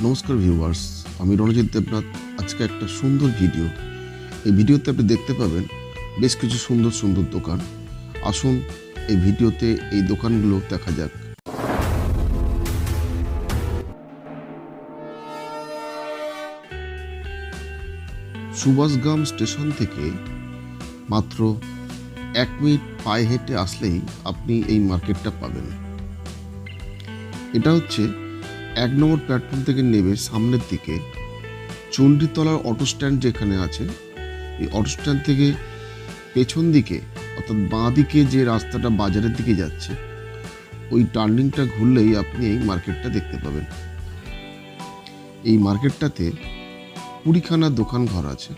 নমস্কার ভিউয়ার্স, আমি রণজিৎ দেবনাথ। আজকে একটা সুন্দর ভিডিও। এই ভিডিওতে আপনি দেখতে পাবেন বেশ কিছু সুন্দর সুন্দর দোকান। আসুন এই ভিডিওতে এই দোকানগুলো দেখা যাক। সুভাষগ্রাম স্টেশন থেকে মাত্র 1 মিনিট পায়ে হেঁটে আসলেই আপনি এই মার্কেটটা পাবেন। এটা হচ্ছে 1 নম্বর প্ল্যাটফর্ম থেকে নেমে সামনের দিকে চণ্ডীতলার অটো স্ট্যান্ড যেখানে আছে, এই অটো স্ট্যান্ড থেকে পেছন দিকে অর্থাৎ বাঁ দিকে যে রাস্তাটা বাজারের দিকে যাচ্ছে, ওই টার্নিংটা ঘুরলেই আপনি এই মার্কেটটা দেখতে পাবেন। এই মার্কেটটাতে 20খানা দোকান ঘর আছে,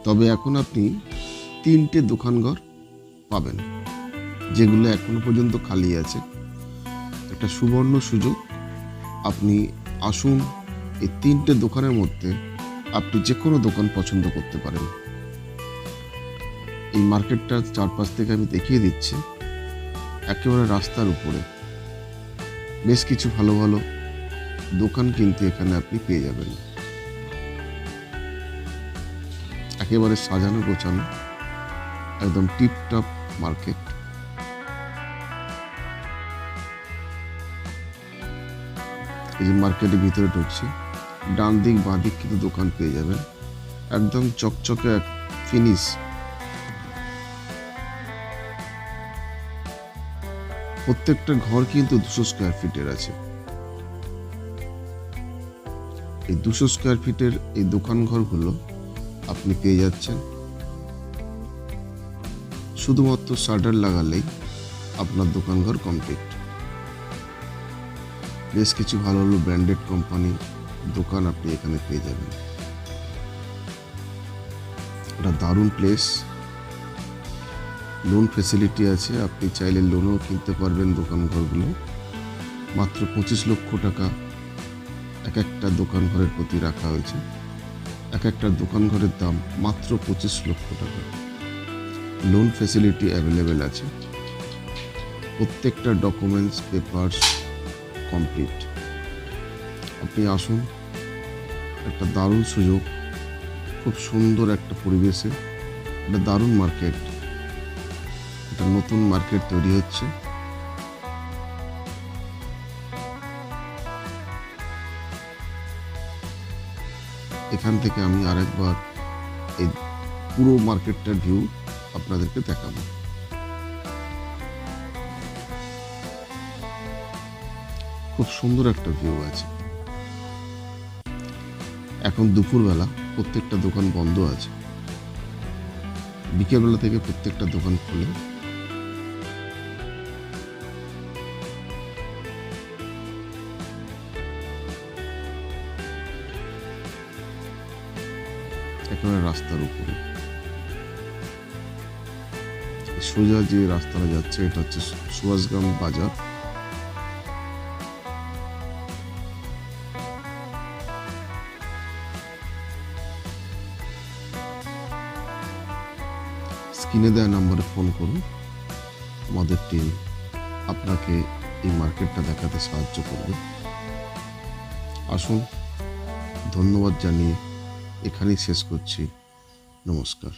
তবে এখন আপনি 3টে দোকান ঘর পাবেন, যেগুলো এখনো পর্যন্ত খালি আছে। একটা সুবর্ণ সুযোগ। আপনি আসুন, এই 3টে দোকানের মধ্যে আপনি যে কোনো দোকান পছন্দ করতে পারেন। এই মার্কেটটার চারপাশ থেকে আমি দেখিয়ে দিচ্ছি। একেবারে রাস্তার উপরে বেশ কিছু ভালো ভালো দোকান কিন্তু এখানে আপনি পেয়ে যাবেন। একেবারে সাজানো গোছানো, একদম টিপটপ মার্কেট। এই যে মার্কেটের ভিতরে ঢুকছি, ডান দিক বাঁ দিক কিন্তু দোকান পেয়ে যাবেন, একদম চকচকে ফিনিশ। প্রত্যেকটা ঘর কিন্তু 200 স্কোয়ার ফিটের আছে। এই 200 স্কোয়ার ফিটের এই দোকান ঘরগুলো আপনি পেয়ে যাচ্ছেন। শুধুমাত্র শাটার লাগালেই আপনার দোকান ঘর কমপ্লিট। বেশ কিছু ভালো ভালো ব্র্যান্ডেড কোম্পানি দোকান আপনি এখানে পেয়ে যাবেন। এটা দারুণ প্লেস। লোন ফেসিলিটি আছে, আপনি চাইলে লোনও কিনতে পারবেন দোকান ঘরগুলো। মাত্র 25 লক্ষ টাকা এক একটা দোকান ঘরের প্রতি রাখা হয়েছে। এক একটা দোকান ঘরের দাম মাত্র 25 লক্ষ টাকা। লোন ফেসিলিটি অ্যাভেলেবেল আছে। প্রত্যেকটা ডকুমেন্টস পেপারস কমপ্লিট। আপনি আসুন, একটা দারুণ সুযোগ, খুব সুন্দর একটা পরিবেশে একটা দারুণ মার্কেট। একটা নতুন মার্কেট তৈরি হচ্ছে। এখান থেকে আমি আরেকবার এই পুরো মার্কেটটার ভিউ আপনাদেরকে দেখাবো। খুব সুন্দর একটা ভিউ আছে। এখন দুপুরবেলা, প্রত্যেকটা দোকান বন্ধ আছে। বিকেলবেলা থেকে প্রত্যেকটা দোকান খুলে। একেবারে রাস্তার উপরে সোজা যে রাস্তাটা যাচ্ছে, এটা হচ্ছে সুভাষগ্রাম বাজার। স্ক্রিনে দেওয়া নম্বরে ফোন করুন, আমাদের টিম আপনাকে এই মার্কেটটা দেখাতে সাহায্য করবে। আসুন, ধন্যবাদ জানিয়ে এখানেই শেষ করছি। নমস্কার।